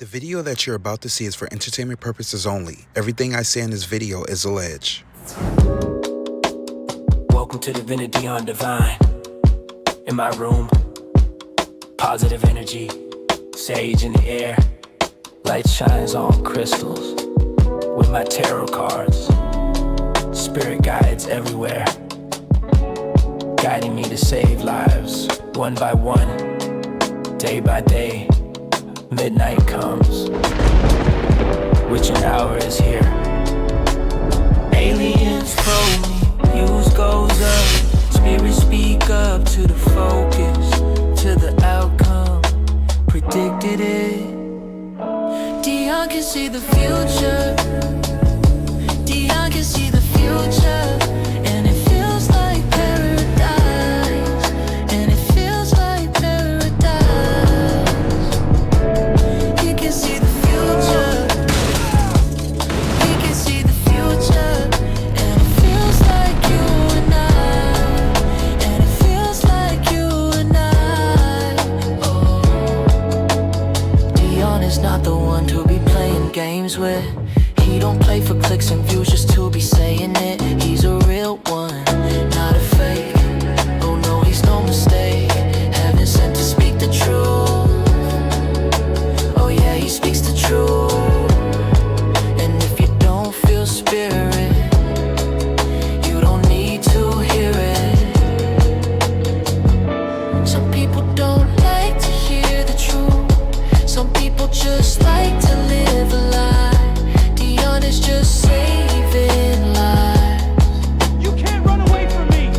The video that you're about to see is for entertainment purposes only. Everything I say in this video is alleged. Welcome to Divinity on Divine. In my room, positive energy, sage in the air. Light shines on crystals with my tarot cards. Spirit guides everywhere, guiding me to save lives one by one, day by day. Midnight comes, witching hour is here. Aliens probe me, fuse goes up. Spirits speak up to the focus, to the outcome. Predicted it. Dion can see the future. Dion can see the future. And it feels like paradise. And it feels like paradise. He can see the future. He can see the future. And it feels like you and I. And it feels like you and I. Oh. Dion is not the one to be playing games with. He don't play for clicks and views just to be saying it. He's a real one, not a fake. Oh no, he's no mistake. Heaven sent to speak the truth. Oh yeah, he speaks the truth. And if you don't feel spirit, you don't need to hear it. Some people don't like to hear the truth. Some people just like to live a lie. Dion is just saving lives. You can't run away from me.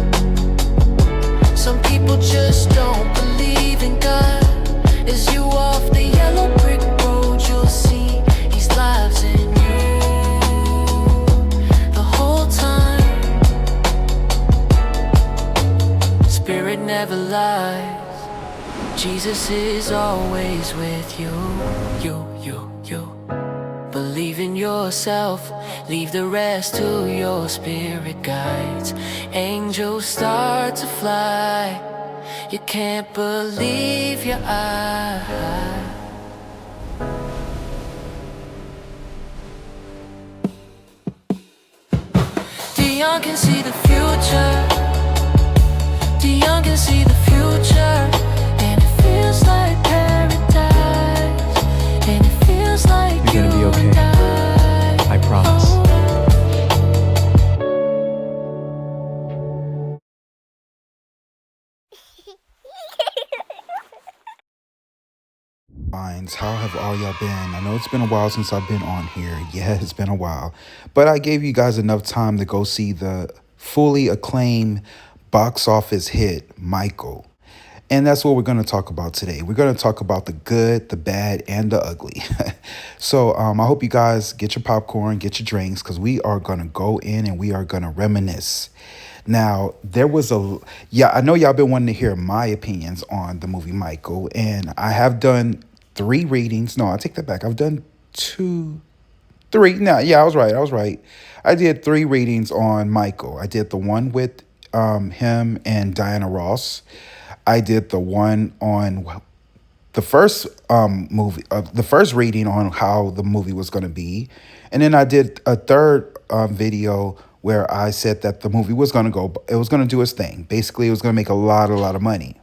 Some people just don't believe in God. As you off the yellow brick road, you'll see He's lives in you the whole time. Spirit never lies. Jesus is always with you. You. Believe in yourself, leave the rest to your spirit guides. Angels start to fly, you can't believe your eyes. Dion can see the future. Dion can see the future. And it feels like paradise. And it feels like You're gonna be okay. I promise. Minds, how have all y'all been? I know it's been a while since I've been on here. Yeah, it's been a while. But I gave you guys enough time to go see the fully acclaimed box office hit, Michael. And that's what we're going to talk about today. We're going to talk about the good, the bad, and the ugly. So I hope you guys get your popcorn, get your drinks, because we are going to go in and we are going to reminisce. Now, I know y'all been wanting to hear my opinions on the movie Michael, and I have done 3 readings. No, I take that back. I've done 3. No, yeah, I was right. I did 3 readings on Michael. I did the one with him and Diana Ross. I did the one on the first the first reading on how the movie was going to be. And then I did a third video where I said that the movie was going to do its thing. Basically, it was going to make a lot of money.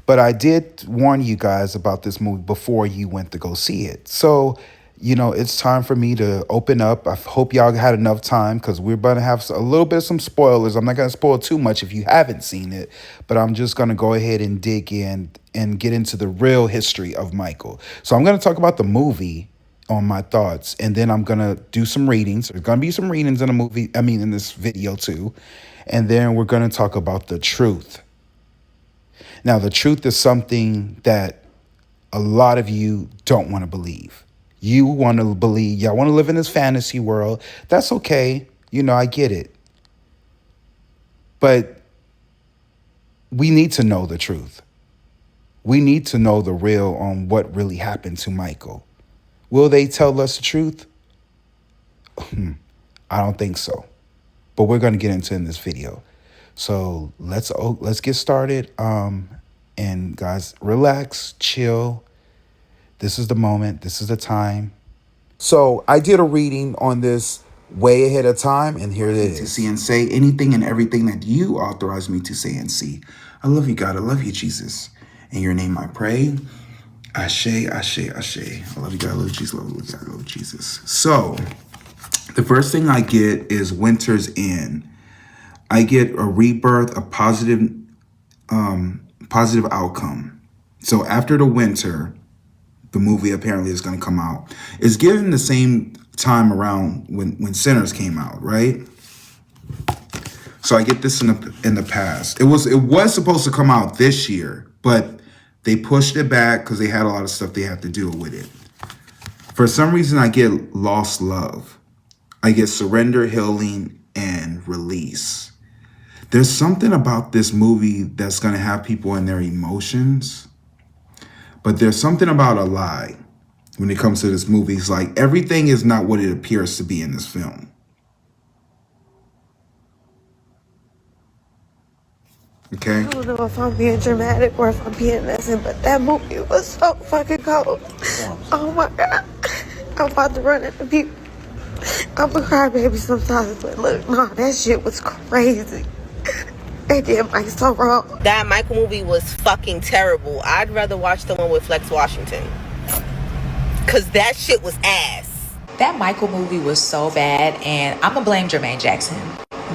But I did warn you guys about this movie before you went to go see it. So, it's time for me to open up. I hope y'all had enough time because we're going to have a little bit of some spoilers. I'm not going to spoil too much if you haven't seen it, but I'm just going to go ahead and dig in and get into the real history of Michael. So I'm going to talk about the movie on my thoughts, and then I'm going to do some readings. There's going to be some readings in this video too. And then we're going to talk about the truth. Now, the truth is something that a lot of you don't want to believe. You want to believe, y'all want to live in this fantasy world. That's okay. I get it. But we need to know the truth. We need to know the real on what really happened to Michael. Will they tell us the truth? I don't think so. But we're going to get into it in this video. So let's get started. And guys, relax, chill. This is the moment. This is the time. So I did a reading on this way ahead of time, and here it is. To see and say anything and everything that you authorize me to say and see. I love you, God. I love you, Jesus. In your name I pray. Ashe, ashe, ashe. I love you, God. I love you, Jesus. I love you, God. I love you, Jesus. So the first thing I get is Winter's End. I get a rebirth, a positive outcome. So after the winter, the movie apparently is going to come out. It's given the same time around when Sinners came out, right? So I get this in the past. It was supposed to come out this year, but they pushed it back because they had a lot of stuff they had to deal with it. For some reason, I get lost love. I get surrender, healing, and release. There's something about this movie that's going to have people in their emotions. But there's something about a lie when it comes to this movie. It's like everything is not what it appears to be in this film. Okay? I don't know if I'm being dramatic or if I'm being innocent, but that movie was so fucking cold. Oh my God. I'm about to run into people. I'm a crybaby sometimes, but look, no, that shit was crazy. They did Mike so wrong. That Michael movie was fucking terrible. I'd rather watch the one with Flex Washington. Cause that shit was ass. That Michael movie was so bad, and I'm gonna blame Jermaine Jackson.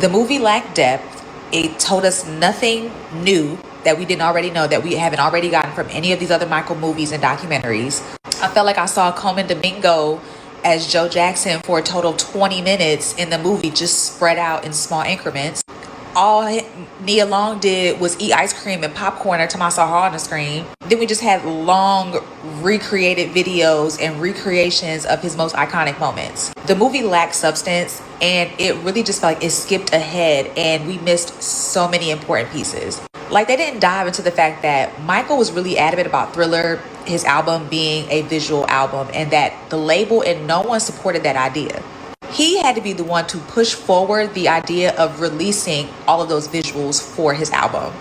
The movie lacked depth. It told us nothing new that we didn't already know, that we haven't already gotten from any of these other Michael movies and documentaries. I felt like I saw Coleman Domingo as Joe Jackson for a total of 20 minutes in the movie, just spread out in small increments. All Nia Long did was eat ice cream and popcorn every time I saw her on the screen. Then we just had long recreated videos and recreations of his most iconic moments. The movie lacked substance, and it really just felt like it skipped ahead, and we missed so many important pieces. Like, they didn't dive into the fact that Michael was really adamant about Thriller, his album, being a visual album, and that the label and no one supported that idea. He had to be the one to push forward the idea of releasing all of those visuals for his album.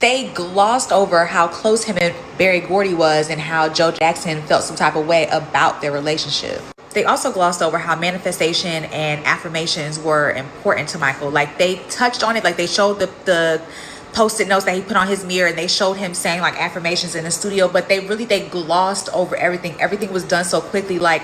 They glossed over how close him and Berry Gordy was and how Joe Jackson felt some type of way about their relationship. They also glossed over how manifestation and affirmations were important to Michael. Like, they touched on it, like they showed the post-it notes that he put on his mirror, and they showed him saying like affirmations in the studio, but they glossed over everything. Everything was done so quickly. Like,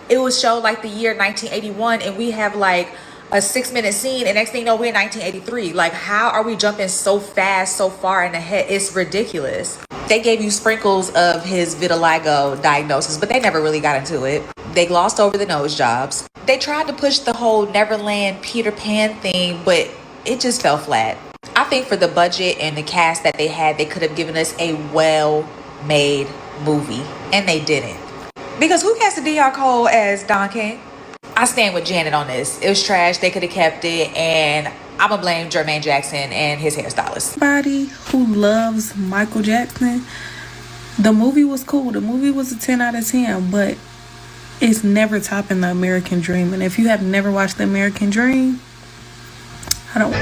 it was showed like the year 1981, and we have like a 6-minute scene, and next thing you know, we're in 1983. Like, how are we jumping so fast, so far in the head? It's ridiculous. They gave you sprinkles of his vitiligo diagnosis, but they never really got into it. They glossed over the nose jobs. They tried to push the whole Neverland Peter Pan thing, but it just fell flat. I think for the budget and the cast that they had, they could have given us a well-made movie, and they didn't. Because who cast DR Cole as Don King? I stand with Janet on this. It was trash. They could have kept it, and I'm gonna blame Jermaine Jackson and his hairstylist. Everybody who loves Michael Jackson, the movie was cool. The movie was a 10 out of 10, but it's never topping The American Dream. And if you have never watched The American Dream, I don't.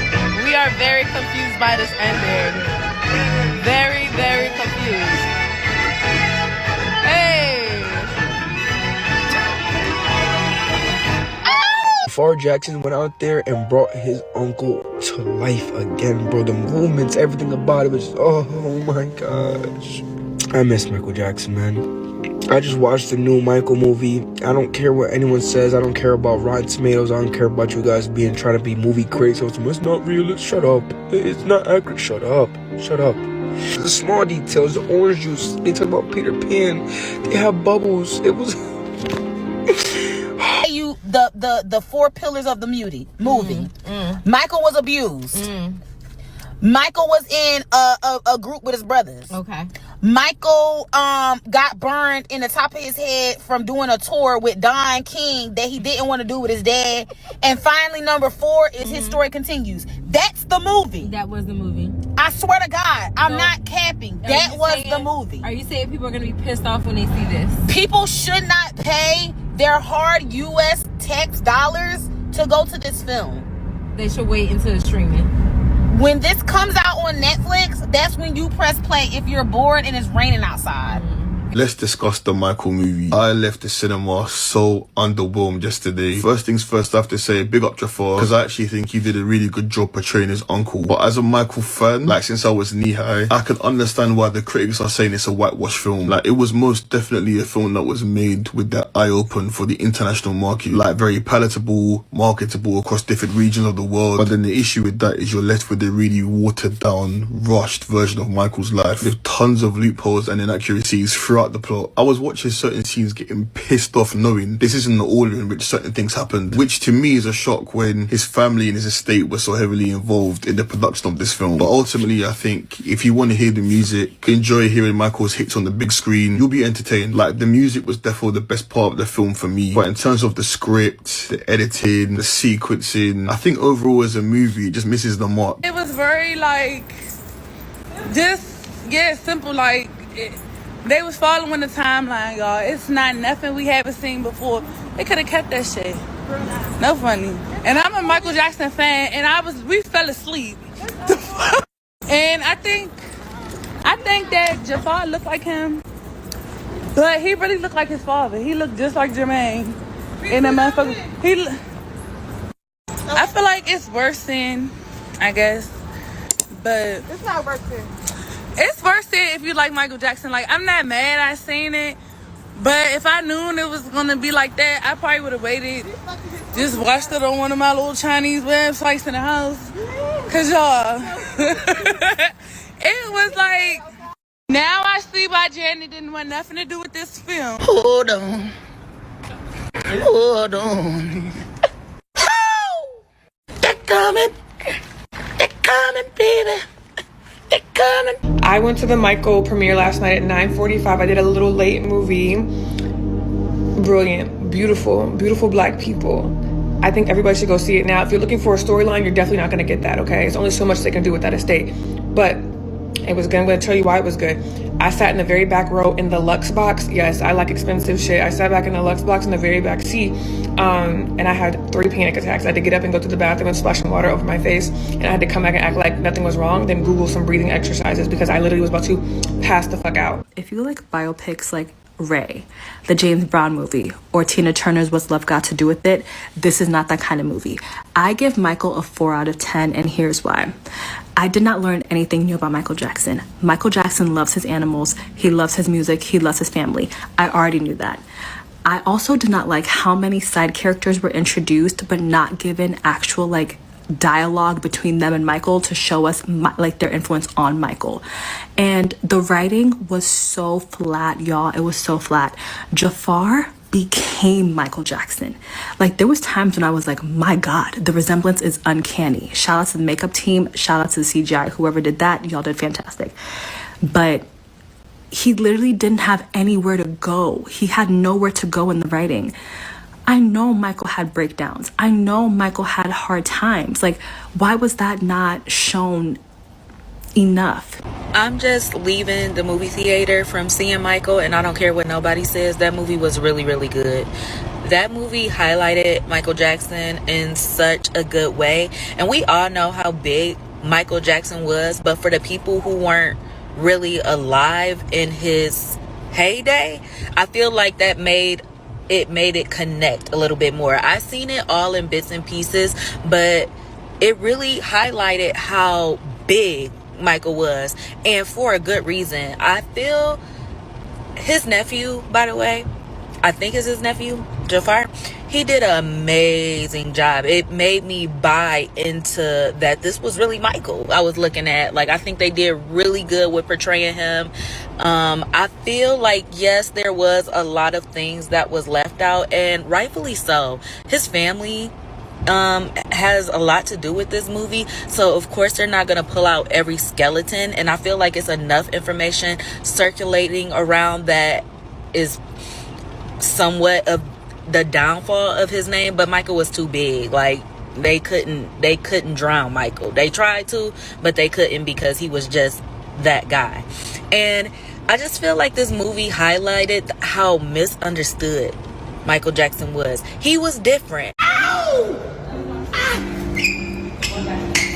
We are very confused by this ending. Very, very confused. Far Jackson went out there and brought his uncle to life again, bro. The movements, everything about it was just, oh my gosh. I miss Michael Jackson, man. I just watched the new Michael movie. I don't care what anyone says. I don't care about Rotten Tomatoes. I don't care about you guys trying to be movie critics. So it's not real. Shut up. It's not accurate. Shut up. Shut up. The small details, the orange juice. They talk about Peter Pan. They have bubbles. It was... The 4 pillars of the movie. Michael was abused. Michael was in a group with his brothers. Okay. Michael got burned in the top of his head from doing a tour with Don King that he didn't want to do with his dad. And finally, number 4 is his story continues. That's the movie. That was the movie. I swear to God, I'm not capping. That was the movie. Are you saying people are going to be pissed off when they see this? People should not pay their hard U.S. tax dollars to go to this film. They should wait until it's streaming. When this comes out on Netflix, that's when you press play if you're bored and it's raining outside. let's discuss the Michael movie. I left the cinema so underwhelmed yesterday. First things first, I have to say big up Jafar, because I actually think he did a really good job portraying his uncle. But as a Michael fan, like since I was knee high, I can understand why the critics are saying it's a whitewash film. Like, it was most definitely a film that was made with that eye open for the international market, like very palatable, marketable across different regions of the world. But then the issue with that is you're left with a really watered down, rushed version of Michael's life with tons of loopholes and inaccuracies throughout the plot. I was watching certain scenes getting pissed off knowing this isn't the order in which certain things happened, which to me is a shock when his family and his estate were so heavily involved in the production of this film. But ultimately, I think if you want to hear the music, enjoy hearing Michael's hits on the big screen, you'll be entertained. Like, the music was definitely the best part of the film for me. But in terms of the script, the editing, the sequencing, I think overall as a movie, it just misses the mark. It was very like, simple. Like, they was following the timeline, y'all. It's not nothing we haven't seen before. They could have kept that shit. No funny. And I'm a Michael Jackson fan, and we fell asleep. And I think that Jafar looked like him, but he really looked like his father. He looked just like Jermaine. And the motherfucker, I feel like it's worse than, I guess, but It's not worth it. it's worse than if you like Michael Jackson. Like, I'm not mad I seen it, but if I knew it was gonna be like that, I probably would have waited. Just watched it on one of my little Chinese websites in the house. Cause y'all, it was like, now I see why Janet didn't want nothing to do with this film. Hold on. They're coming, baby. They're coming. I went to the Michael premiere last night at 9:45. I did a little late movie. Brilliant, beautiful black people. I think everybody should go see it now. If you're looking for a storyline, you're definitely not going to get that, okay? There's only so much they can do with that estate. But it was good. I'm going to tell you why it was good. I sat in the very back row in the Lux box. Yes, I like expensive shit. I sat back in the Lux box in the very back seat, and I had 3 panic attacks. I had to get up and go to the bathroom and splash some water over my face, and I had to come back and act like nothing was wrong, then Google some breathing exercises because I literally was about to pass the fuck out. If you like biopics like Ray, the James Brown movie, or Tina Turner's What's Love Got to Do with It, this is not that kind of movie. I give Michael a 4 out of 10, and here's why. I did not learn anything new about Michael Jackson. Michael Jackson loves his animals, he loves his music, he loves his family. I already knew that. I also did not like how many side characters were introduced but not given actual dialogue between them and Michael to show us their influence on Michael. And the writing was so flat, y'all. It was so flat. Jafar became Michael Jackson. Like, there was times when I was like, my God, the resemblance is uncanny. Shout out to the makeup team, shout out to the CGI, whoever did that, y'all did fantastic. But he literally didn't have anywhere to go. He had nowhere to go in the writing. I know Michael had breakdowns. I know Michael had hard times. Like, why was that not shown enough? I'm just leaving the movie theater from seeing Michael, and I don't care what nobody says. That movie was really, really good. That movie highlighted Michael Jackson in such a good way. And we all know how big Michael Jackson was, but for the people who weren't really alive in his heyday, I feel like that made it connect a little bit more. I seen it all in bits and pieces, but it really highlighted how big Michael was, and for a good reason. I feel his nephew, by the way, I think it's his nephew, Jafar, he did an amazing job. It made me buy into that this was really Michael I was looking at. Like, I think they did really good with portraying him. I feel like, yes, there was a lot of things that was left out, and rightfully so. His family has a lot to do with this movie, so of course they're not going to pull out every skeleton, and I feel like it's enough information circulating around that is somewhat of the downfall of his name. But Michael was too big. Like, they couldn't drown Michael. They tried to, but they couldn't, because he was just that guy. And I just feel like this movie highlighted how misunderstood Michael Jackson was. He was different. Ow!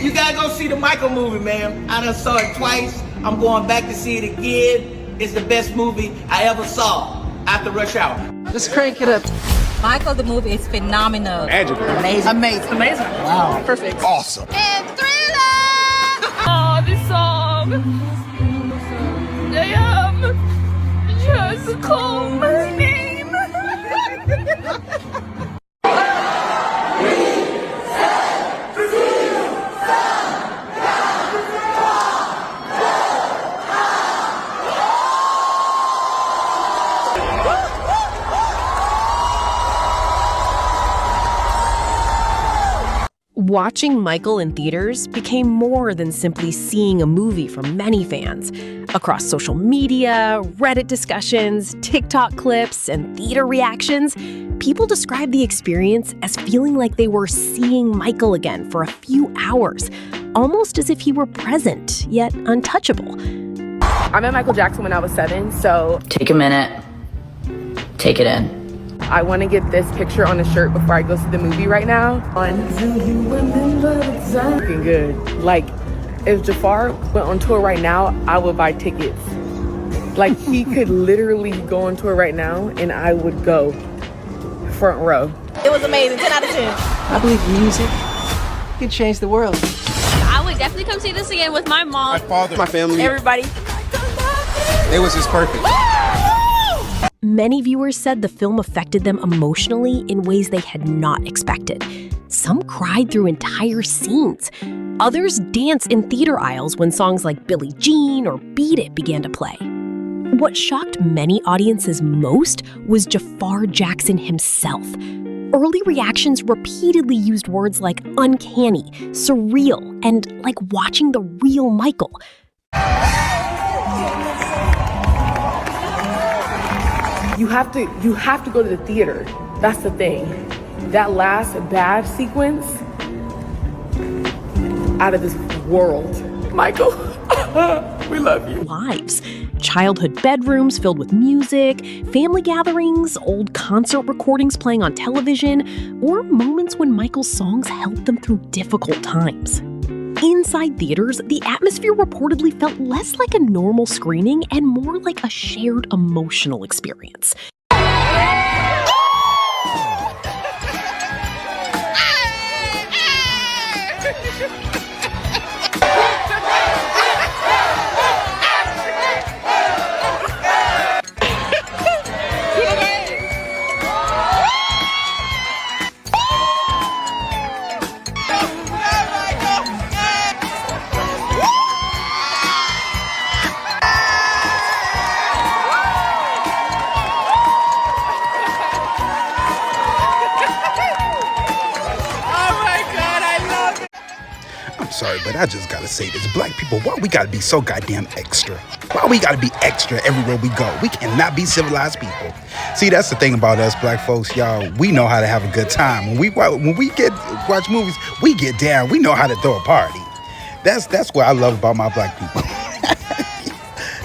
You gotta go see the Michael movie, man. I done saw it twice. I'm going back to see it again. is the best movie I ever saw after Rush Hour. Just crank it up. Michael, the movie is phenomenal. Magical. Amazing. Amazing. Amazing. Wow. Perfect. Awesome. And Thriller! Oh, this song. Just call my name. Watching Michael in theaters became more than simply seeing a movie for many fans. Across social media, Reddit discussions, TikTok clips, and theater reactions, people described the experience as feeling like they were seeing Michael again for a few hours, almost as if he were present, yet untouchable. I met Michael Jackson when I was 7, so take a minute, take it in. I want to get this picture on a shirt before I go see the movie right now. Looking good. Like, if Jafar went on tour right now, I would buy tickets. Like, he could literally go on tour right now, and I would go front row. It was amazing. 10 out of 10. I believe music can change the world. I would definitely come see this again with my mom. My father. My family. Everybody. It was just perfect. Many viewers said the film affected them emotionally in ways they had not expected. Some cried through entire scenes. Others danced in theater aisles when songs like Billie Jean or Beat It began to play. What shocked many audiences most was Jafar Jackson himself. Early reactions repeatedly used words like uncanny, surreal, and like watching the real Michael. You have to go to the theater. That's the thing. That last bad sequence, out of this world. Michael, we love you. Lives, childhood bedrooms filled with music, family gatherings, old concert recordings playing on television, or moments when Michael's songs helped them through difficult times. Inside theaters, the atmosphere reportedly felt less like a normal screening and more like a shared emotional experience. Sorry, but I just gotta say this. Black people, why we gotta be so goddamn extra? Why we gotta be extra everywhere we go? We cannot be civilized people. See, that's the thing about us black folks, y'all. We know how to have a good time. When we get watch movies, we get down. We know how to throw a party. That's what I love about my black people.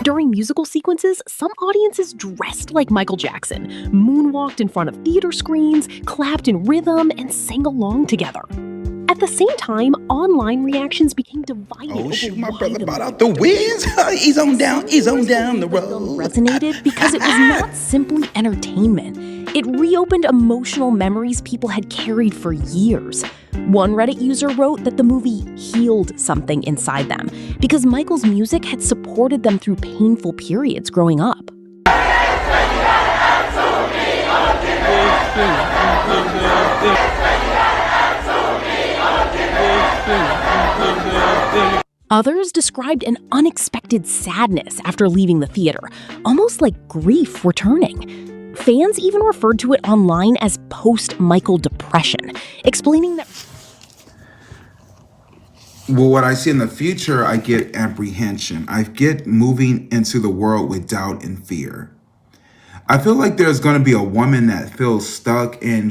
During musical sequences, some audiences dressed like Michael Jackson, moonwalked in front of theater screens, clapped in rhythm, and sang along together. At the same time, online reactions became divided. Oh shoot, my brother brought out the whiz. He's on down the road. Resonated because it was not simply entertainment. It reopened emotional memories people had carried for years. One Reddit user wrote that the movie healed something inside them because Michael's music had supported them through painful periods growing up. Others described an unexpected sadness after leaving the theater, almost like grief returning. Fans even referred to it online as post-Michael depression, explaining that... Well, what I see in the future, I get apprehension. I get moving into the world with doubt and fear. I feel like there's going to be a woman that feels stuck and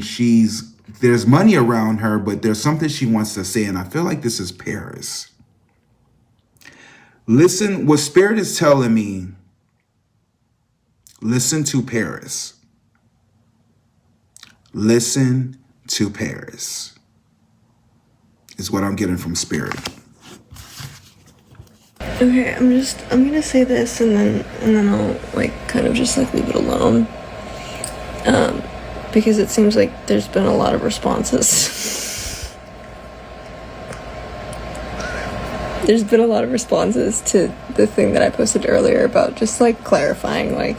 there's money around her, but there's something she wants to say, and I feel like this is Paris. Listen, what Spirit is telling me, listen to Paris. Listen to Paris is what I'm getting from Spirit. Okay, I'm gonna say this and then I'll like kind of just like leave it alone. Because it seems like there's been a lot of responses. There's been a lot of responses to the thing that I posted earlier about just like clarifying like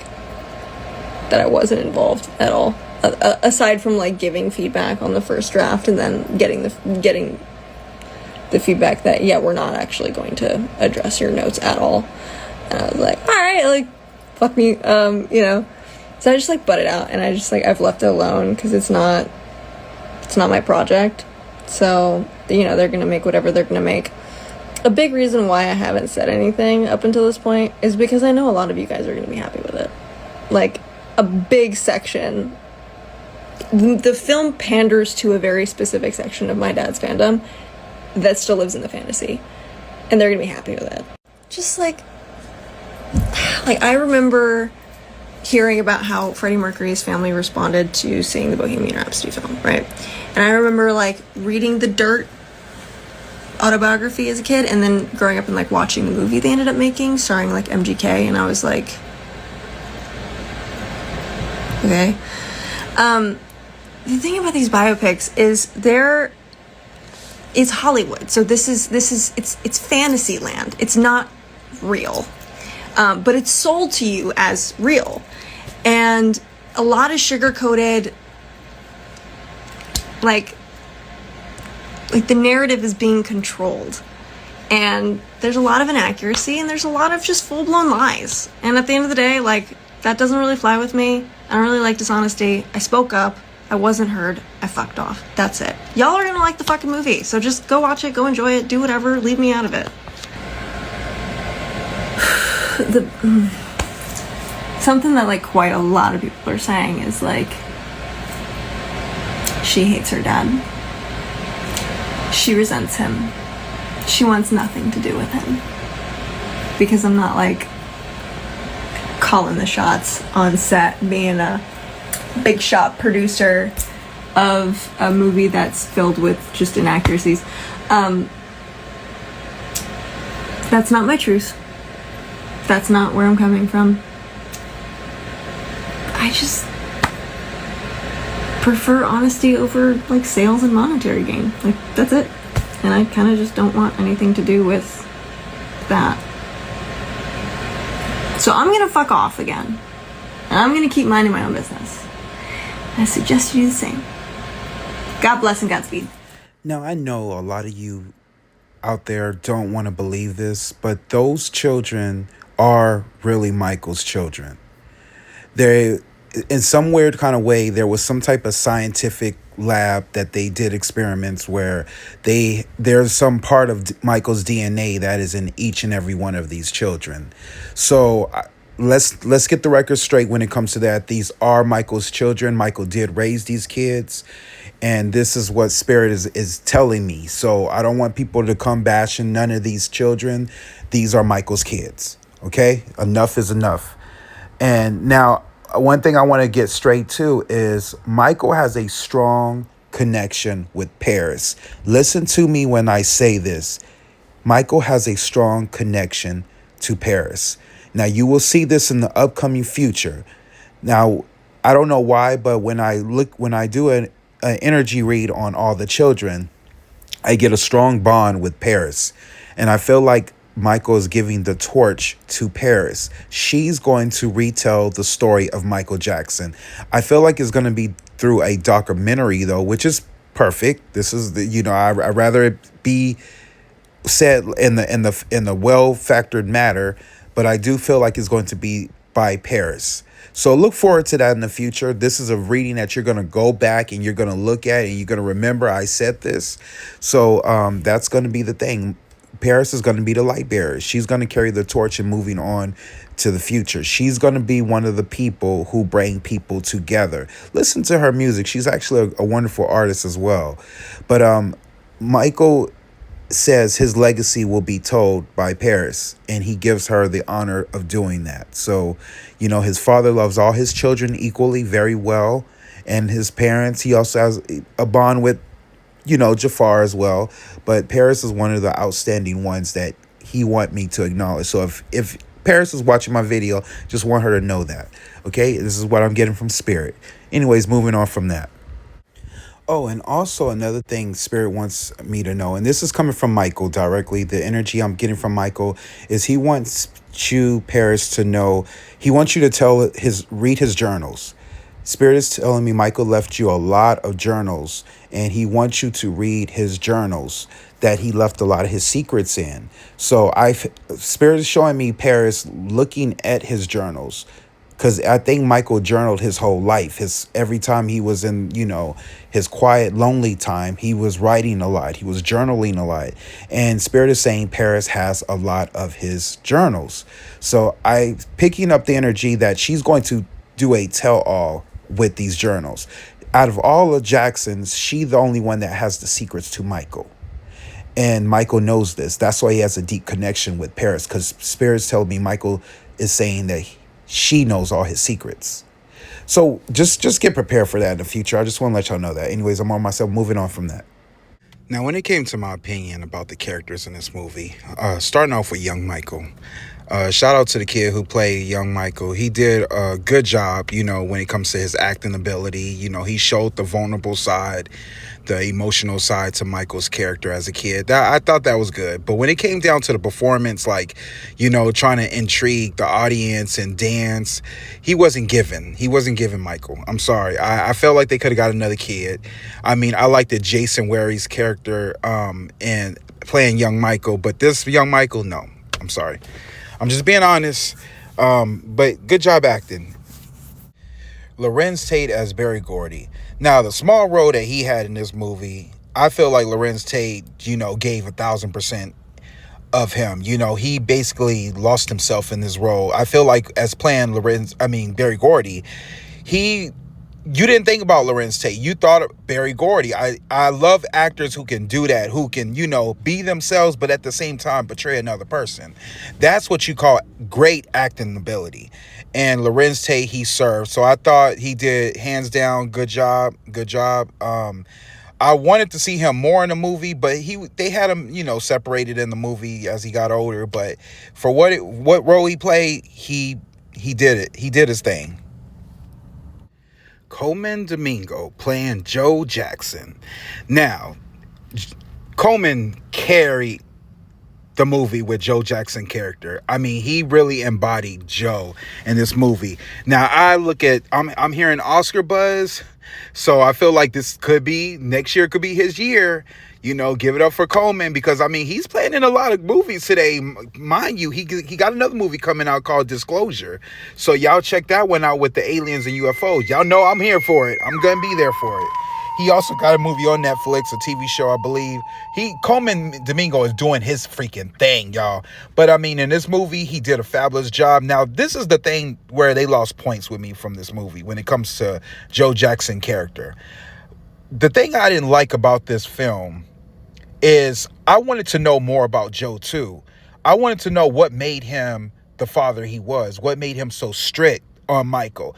that I wasn't involved at all. Aside from like giving feedback on the first draft and then getting the feedback that yeah, we're not actually going to address your notes at all. And I was like, all right, like fuck me, you know. So I just like butt it out, and I just like I've left it alone because it's not my project. So you know they're gonna make whatever they're gonna make. A big reason why I haven't said anything up until this point is because I know a lot of you guys are gonna be happy with it. Like a big section. The film panders to a very specific section of my dad's fandom that still lives in the fantasy, and they're gonna be happy with it. Just like I remember hearing about how Freddie Mercury's family responded to seeing the Bohemian Rhapsody film, right? And I remember like reading the Dirt autobiography as a kid, and then growing up and like watching the movie they ended up making starring like MGK, and I was like, okay. The thing about these biopics is it's Hollywood, so this is it's fantasy land. It's not real, but it's sold to you as real, and a lot of sugar-coated, like the narrative is being controlled, and there's a lot of inaccuracy, and there's a lot of just full-blown lies. And at the end of the day, like that doesn't really fly with me. I don't really like dishonesty. I spoke up. I wasn't heard. I fucked off. That's it. Y'all are gonna like the fucking movie, so just go watch it, go enjoy it, do whatever, leave me out of it. Something that like quite a lot of people are saying is like she hates her dad. She resents him. She wants nothing to do with him. Because I'm not like calling the shots on set, being a big shot producer of a movie that's filled with just inaccuracies. That's not my truth. That's not where I'm coming from. I just prefer honesty over like sales and monetary gain. Like that's it. And I kind of just don't want anything to do with that. So I'm gonna fuck off again. And I'm gonna keep minding my own business. I suggest you do the same. God bless and Godspeed. Now, I know a lot of you out there don't want to believe this, but those children are really Michael's children. They, in some weird kind of way, there was some type of scientific lab that they did experiments where there's some part of Michael's DNA that is in each and every one of these children. So let's get the record straight when it comes to that. These are Michael's children. Michael did raise these kids, and this is what Spirit is telling me. So I don't want people to come bashing none of these children. These are Michael's kids. Okay? Enough is enough. And now, one thing I want to get straight to is Michael has a strong connection with Paris. Listen to me when I say this. Michael has a strong connection to Paris. Now, you will see this in the upcoming future. Now, I don't know why, but when I do an energy read on all the children, I get a strong bond with Paris. And I feel like Michael is giving the torch to Paris. She's going to retell the story of Michael Jackson. I feel like it's going to be through a documentary, though, which is perfect. This is I'd rather it be said in the well factored matter, but I do feel like it's going to be by Paris. So look forward to that in the future. This is a reading that you're going to go back and you're going to look at and you're going to remember I said this. So that's going to be the thing. Paris is going to be the light bearer. She's going to carry the torch and moving on to the future. She's going to be one of the people who bring people together. Listen to her music. She's actually a wonderful artist as well. But Michael says his legacy will be told by Paris, and he gives her the honor of doing that. So, his father loves all his children equally, very well, and his parents, he also has a bond with Jafar as well, but Paris is one of the outstanding ones that he want me to acknowledge. So if Paris is watching my video, just want her to know that. Okay, this is what I'm getting from Spirit. Anyways, moving on from that. Oh, and also another thing Spirit wants me to know, and this is coming from Michael directly. The energy I'm getting from Michael is he wants you, Paris, to know. He wants you to read his journals. Spirit is telling me Michael left you a lot of journals, and he wants you to read his journals that he left a lot of his secrets in. So Spirit is showing me Paris looking at his journals, because I think Michael journaled his whole life. Every time he was in, his quiet, lonely time, he was writing a lot. He was journaling a lot. And Spirit is saying Paris has a lot of his journals. So I picking up the energy that she's going to do a tell-all with these journals. Out of all the Jacksons, she's the only one that has the secrets to Michael. And Michael knows this. That's why he has a deep connection with Paris, because Spirit's telling me Michael is saying that she knows all his secrets. So just get prepared for that in the future. I just want to let y'all know that. Anyways, I'm on myself, moving on from that. Now, when it came to my opinion about the characters in this movie, starting off with young Michael. Shout out to the kid who played young Michael. He did a good job, when it comes to his acting ability. He showed the vulnerable side, the emotional side to Michael's character as a kid. I thought that was good. But when it came down to the performance, trying to intrigue the audience and dance, he wasn't given Michael. I'm sorry. I felt like they could have got another kid. I mean, I liked the Jason Ware's character and playing young Michael, but this young Michael, no. I'm sorry. I'm just being honest. But good job acting. Lorenz Tate as Berry Gordy. Now, the small role that he had in this movie, I feel like Lorenz Tate, gave 1,000% of him. He basically lost himself in this role. I feel like as playing Berry Gordy, you didn't think about Lorenz Tate. You thought of Berry Gordy. I love actors who can do that, who can, be themselves, but at the same time portray another person. That's what you call great acting ability. And Lorenz Tate, he served. So I thought he did, hands down, good job. I wanted to see him more in the movie, but they had him, separated in the movie as he got older. But for what role he played, he did it. He did his thing. Coleman Domingo playing Joe Jackson. Now, Coleman carried the movie with Joe Jackson character. I mean, he really embodied Joe in this movie. Now, I'm hearing Oscar buzz, so I feel like next year could be his year. Give it up for Coleman, because he's playing in a lot of movies today. Mind you, he got another movie coming out called Disclosure. So y'all check that one out with the aliens and UFOs. Y'all know I'm here for it. I'm gonna be there for it. He also got a movie on Netflix, a TV show, I believe. Coleman Domingo is doing his freaking thing, y'all. But in this movie, he did a fabulous job. Now, this is the thing where they lost points with me from this movie when it comes to Joe Jackson character. The thing I didn't like about this film is I wanted to know more about Joe too. I wanted to know what made him the father he was, what made him so strict on Michael.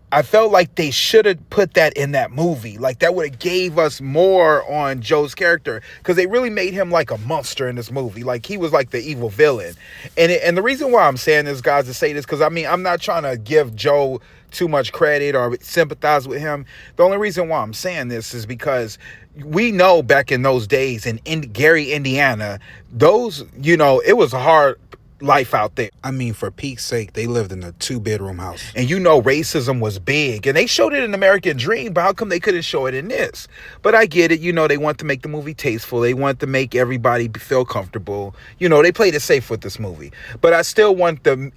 I felt like they should have put that in that movie. Like, that would have gave us more on Joe's character, because they really made him like a monster in this movie. Like, he was like the evil villain. And the reason why I'm saying this, guys, to say this, because I'm not trying to give Joe too much credit or sympathize with him. The only reason why I'm saying this is because we know back in those days in Gary, Indiana, it was a hard life out there. For Pete's sake, they lived in a 2-bedroom house. And racism was big. And they showed it in American Dream, but how come they couldn't show it in this? But I get it. They want to make the movie tasteful. They want to make everybody feel comfortable. They played it safe with this movie. But I still want them,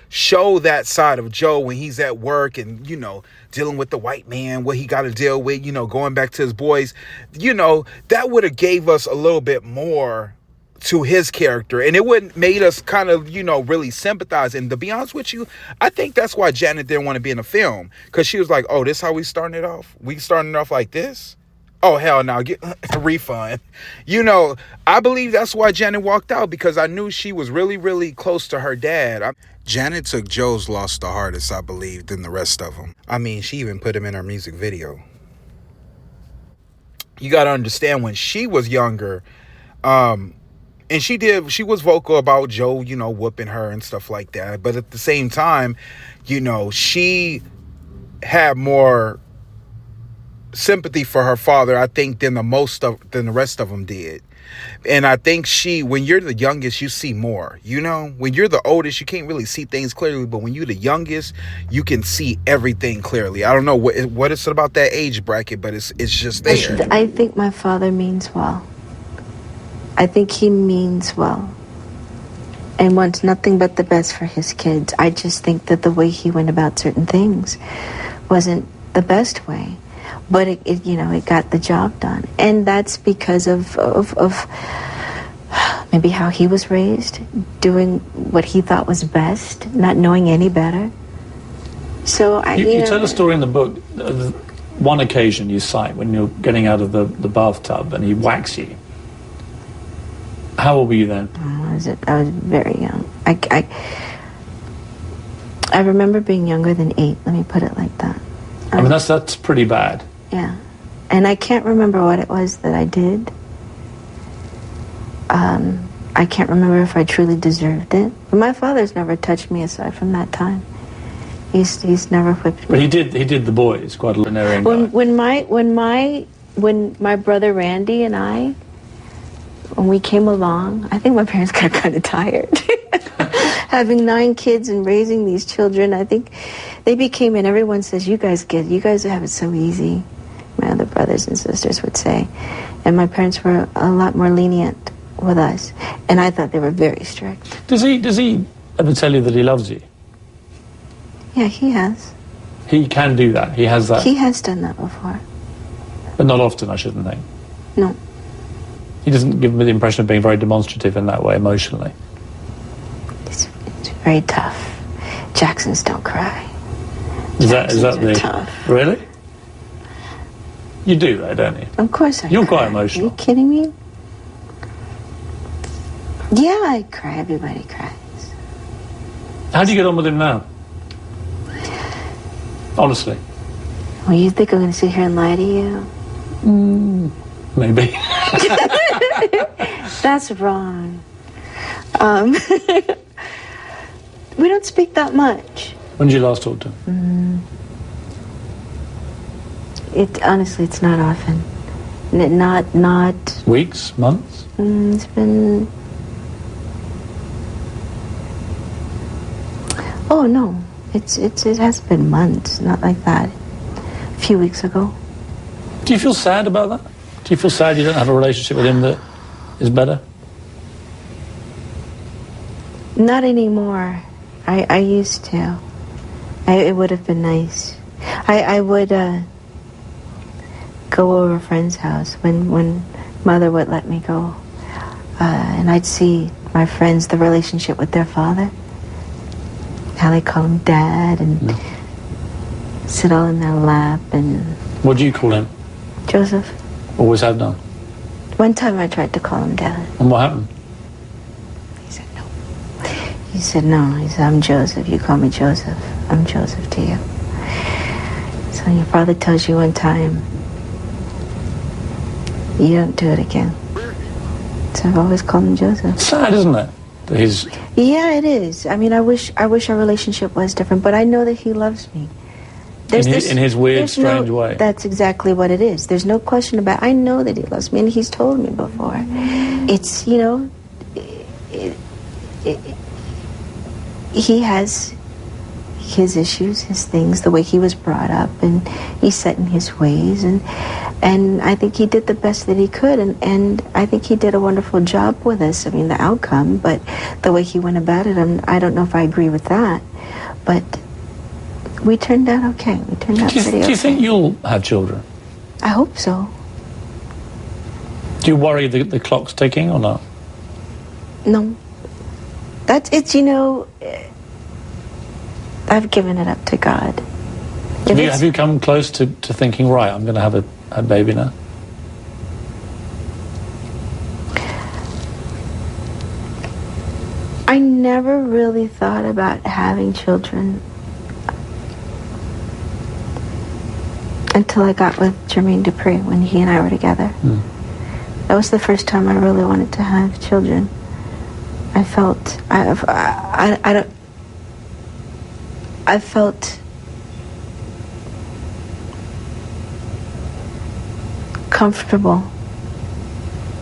show that side of Joe when he's at work and, dealing with the white man, what he got to deal with, going back to his boys. That would have gave us a little bit more to his character, and it would made us kind of really sympathize. And to be honest with you, I think that's why Janet didn't want to be in the film, because she was like, oh, this how we starting it off? We starting it off like this? Oh, hell no, get a refund. I believe that's why Janet walked out, because I knew she was really, really close to her dad. Janet took Joe's loss the hardest, I believe, than the rest of them. She even put him in her music video. You got to understand, when she was younger, And she was vocal about Joe, whooping her and stuff like that. But at the same time, she had more sympathy for her father, I think, than the rest of them did. And I think when you're the youngest, you see more. When you're the oldest, you can't really see things clearly. But when you're the youngest, you can see everything clearly. I don't know what it's about that age bracket, but it's just there. I think my father means well. I think he means well and wants nothing but the best for his kids. I just think that the way he went about certain things wasn't the best way. But it got the job done. And that's because of maybe how he was raised, doing what he thought was best, not knowing any better. So you tell a story in the book, one occasion you cite when you're getting out of the bathtub and he whacks you. How old were you then? I was very young. I remember being younger than 8, let me put it like that. I mean, that's pretty bad. Yeah. And I can't remember what it was that I did. I can't remember if I truly deserved it. But my father's never touched me aside from that time. He's never whipped me. But he did the boys, quite a linear guy. When my brother Randy and when we came along, I think my parents got kind of tired. Having 9 kids and raising these children, I think they became, and everyone says, you guys have it so easy. My other brothers and sisters would say. And my parents were a lot more lenient with us. And I thought they were very strict. Does he ever tell you that he loves you? Yeah, he has. He can do that. He has that. He has done that before. But not often, I shouldn't think. No. He doesn't give me the impression of being very demonstrative in that way emotionally. It's very tough. Jacksons don't cry. Is that tough. Really? You do though, don't you? Of course I You're cry. quite emotional. Are you kidding me? Yeah, I cry. Everybody cries. How do you get on with him now? Honestly. Well, you think I'm going to sit here and lie to you? Maybe. That's wrong. We don't speak that much. When did you last talk to him? Honestly, it's not often. Not weeks, months? It's been. Oh no, it has been months. Not like that. A few weeks ago. Do you feel sad about that? Do you feel sad you don't have a relationship with him that is better? Not anymore. I used to. It would have been nice. I would go over a friend's house when Mother would let me go. And I'd see my friends, the relationship with their father. How they call him Dad and sit all in their lap and... What do you call him? Joseph. Always have done? One time I tried to call him Dad. And what happened? He said, no. He said, I'm Joseph. You call me Joseph. I'm Joseph to you. So your father tells you one time, you don't do it again. So I've always called him Joseph. Sad, isn't it? Yeah, it is. I mean, I wish our relationship was different, but I know that he loves me. In his weird, strange way. That's exactly what it is. There's no question about it. I know that he loves me, and he's told me before. It's, he has his issues, his things, the way he was brought up, and he's set in his ways, and I think he did the best that he could, and I think he did a wonderful job with us. I mean, the outcome, but the way he went about it, I don't know if I agree with that, but we turned out okay. We turned out pretty okay. Do you think you'll have children? I hope so. Do you worry the clock's ticking or not? No. It's I've given it up to God. Have you come close to thinking, right, I'm going to have a baby now? I never really thought about having children until I got with Jermaine Dupri when he and I were together. That was the first time I really wanted to have children. I felt I felt comfortable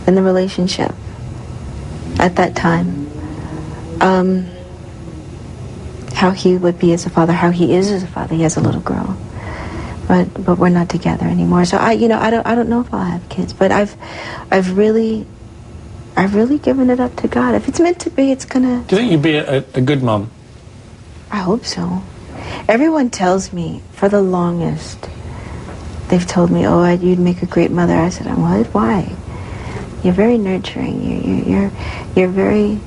in the relationship at that time. How he would be as a father, how he is as a father. He has a little girl, but we're not together anymore. So I don't know if I'll have kids, but I've really given it up to God. If it's meant to be, it's gonna. Do you think you'd be a good mom? I hope so. Everyone tells me for the longest. They've told me, "Oh, you'd make a great mother." I said, "What? Why? You're very nurturing. You're very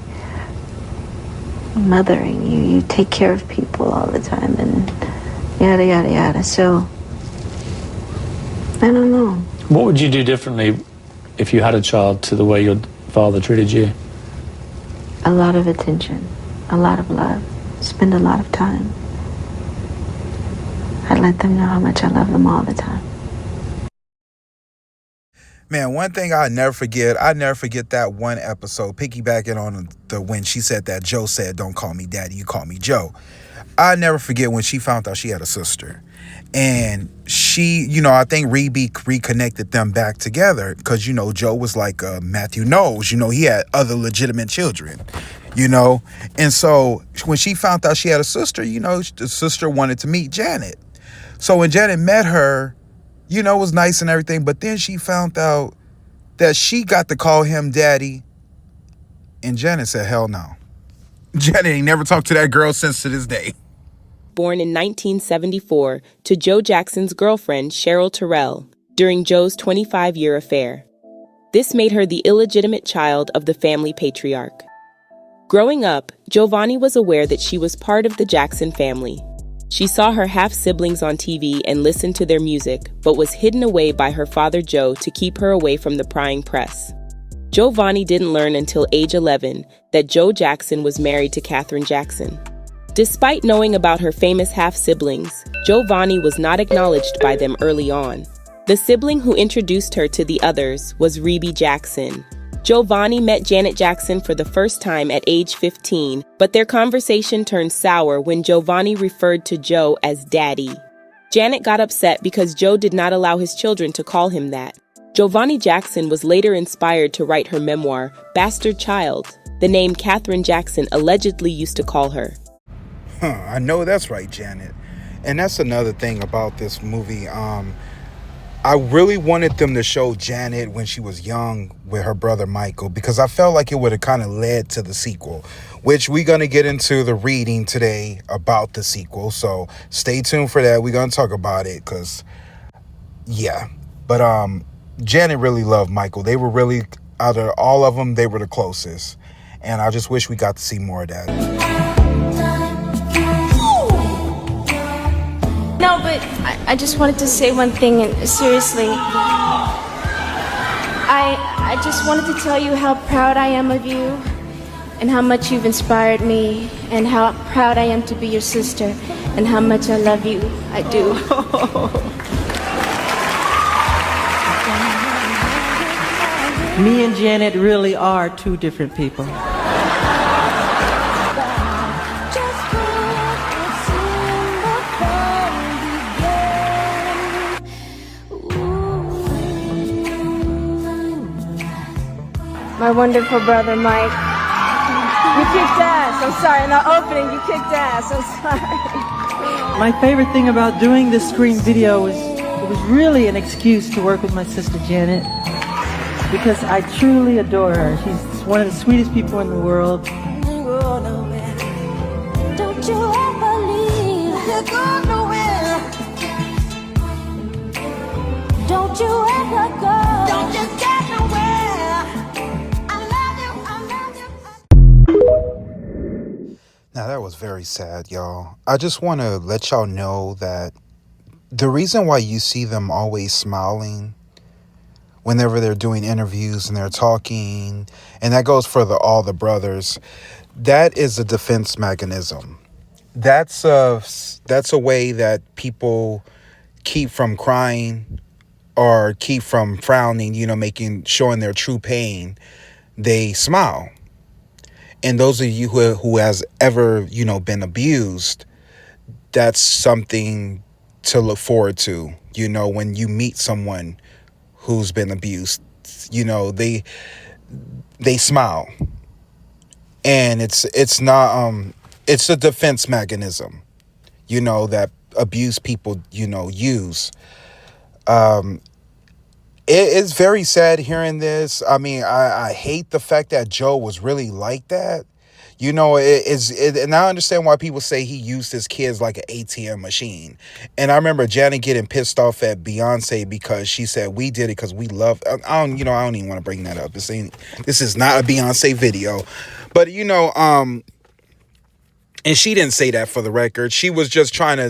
mothering. You take care of people all the time, and yada yada yada." So I don't know. What would you do differently if you had a child to the way your father treated you? A lot of attention, a lot of love, spend a lot of time. I let them know how much I love them all the time. Man, one thing I never forget that one episode, piggybacking on the when she said that Joe said, "Don't call me daddy, you call me Joe." I never forget when she found out she had a sister. And she, I think Rebe reconnected them back together because, Joe was like Matthew Knowles. He had other legitimate children, And so when she found out she had a sister, the sister wanted to meet Janet. So when Janet met her, it was nice and everything. But then she found out that she got to call him daddy. And Janet said, hell no. Janet ain't never talked to that girl since to this day. Born in 1974 to Joe Jackson's girlfriend, Cheryl Terrell, during Joe's 25-year affair. This made her the illegitimate child of the family patriarch. Growing up, Giovanni was aware that she was part of the Jackson family. She saw her half-siblings on TV and listened to their music, but was hidden away by her father Joe to keep her away from the prying press. Giovanni didn't learn until age 11 that Joe Jackson was married to Katherine Jackson. Despite knowing about her famous half-siblings, Giovanni was not acknowledged by them early on. The sibling who introduced her to the others was Rebe Jackson. Giovanni met Janet Jackson for the first time at age 15, but their conversation turned sour when Giovanni referred to Joe as Daddy. Janet got upset because Joe did not allow his children to call him that. Giovanni Jackson was later inspired to write her memoir, Bastard Child, the name Katherine Jackson allegedly used to call her. I know that's right, Janet. And that's another thing about this movie. I really wanted them to show Janet when she was young with her brother Michael, because I felt like it would have kind of led to the sequel, which we're going to get into the reading today about the sequel. So stay tuned for that. We're going to talk about it because, yeah. But Janet really loved Michael. They were really, out of all of them, they were the closest. And I just wish we got to see more of that. No, but I just wanted to say one thing, and seriously. I just wanted to tell you how proud I am of you, and how much you've inspired me, and how proud I am to be your sister, and how much I love you. I do. Me and Janet really are two different people. My wonderful brother, Mike. You kicked ass. I'm sorry. In the opening, you kicked ass. I'm sorry. My favorite thing about doing this screen video was it was really an excuse to work with my sister Janet, because I truly adore her. She's one of the sweetest people in the world. Don't you ever leave. You go nowhere. Don't you ever go. Don't you get nowhere. Now, that was very sad, y'all. I just want to let y'all know that the reason why you see them always smiling whenever they're doing interviews and they're talking, and that goes for all the brothers, that is a defense mechanism. That's a way that people keep from crying or keep from frowning, showing their true pain. They smile. And those of you who has ever, been abused, that's something to look forward to. When you meet someone who's been abused, they smile, and it's not it's a defense mechanism, that abused people use. It's very sad hearing this. I mean, I hate the fact that Joe was really like that. And I understand why people say he used his kids like an ATM machine. And I remember Janet getting pissed off at Beyonce because she said we did it because we love. I don't even want to bring that up. This is not a Beyonce video, but and she didn't say that for the record. She was just trying to,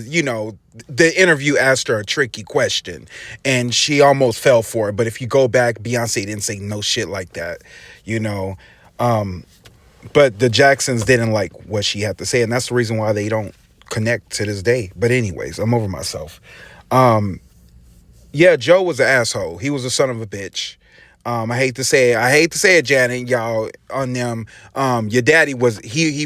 the interview asked her a tricky question and she almost fell for it. But if you go back, Beyonce didn't say no shit like that, But the Jacksons didn't like what she had to say. And that's the reason why they don't connect to this day. But anyways, I'm over myself. Yeah, Joe was an asshole. He was a son of a bitch. I hate to say it, Janet, y'all, on them. Your daddy was he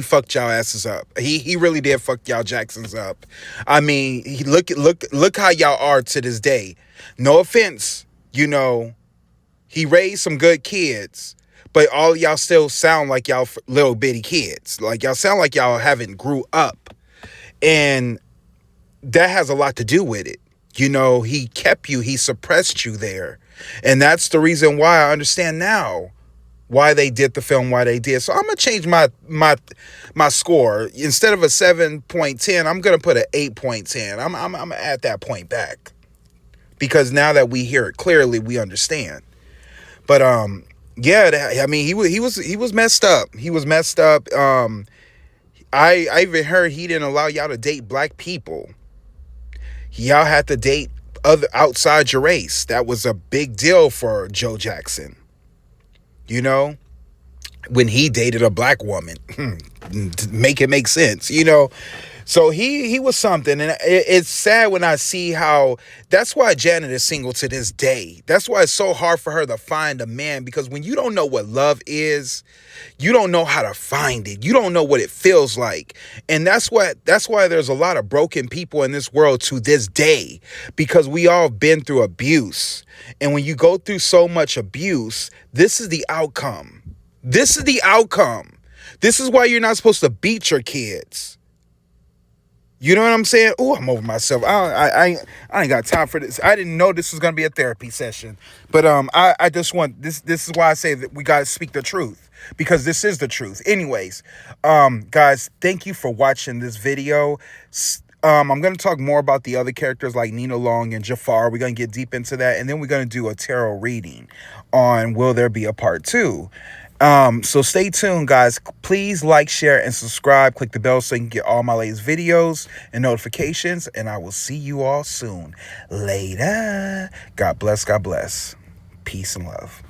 fucked y'all asses up. He really did fuck y'all Jacksons up. I mean, look how y'all are to this day. No offense, he raised some good kids, but all y'all still sound like y'all little bitty kids. Like y'all sound like y'all haven't grew up, and that has a lot to do with it. He kept you, he suppressed you there. And that's the reason why I understand now why they did the film, why they did. So I'm going to change my score. Instead of a 7.10, I'm going to put an 8.10. I'm going to add that point back. Because now that we hear it clearly, we understand. But yeah, I mean, he was messed up. He was messed up. I even heard he didn't allow y'all to date black people. Y'all had to date other outside your race. That was a big deal for Joe Jackson. When he dated a black woman, make it make sense, So he was something, and it's sad when I see how. That's why Janet is single to this day. That's why it's so hard for her to find a man, because when you don't know what love is, you don't know how to find it. You don't know what it feels like, and that's why there's a lot of broken people in this world to this day, because we all been through abuse, and when you go through so much abuse, this is the outcome. This is the outcome. This is why you're not supposed to beat your kids. You know what I'm saying? Oh, I'm over myself. I ain't got time for this. I didn't know this was gonna be a therapy session, but I just want this. This is why I say that we gotta speak the truth, because this is the truth. Anyways, guys, thank you for watching this video. I'm gonna talk more about the other characters like Nina Long and Jafar. We're gonna get deep into that, and then we're gonna do a tarot reading on will there be a part 2. So stay tuned, guys. Please like, share, and subscribe. Click the bell so you can get all my latest videos and notifications. And I will see you all soon. Later. God bless. God bless. Peace and love.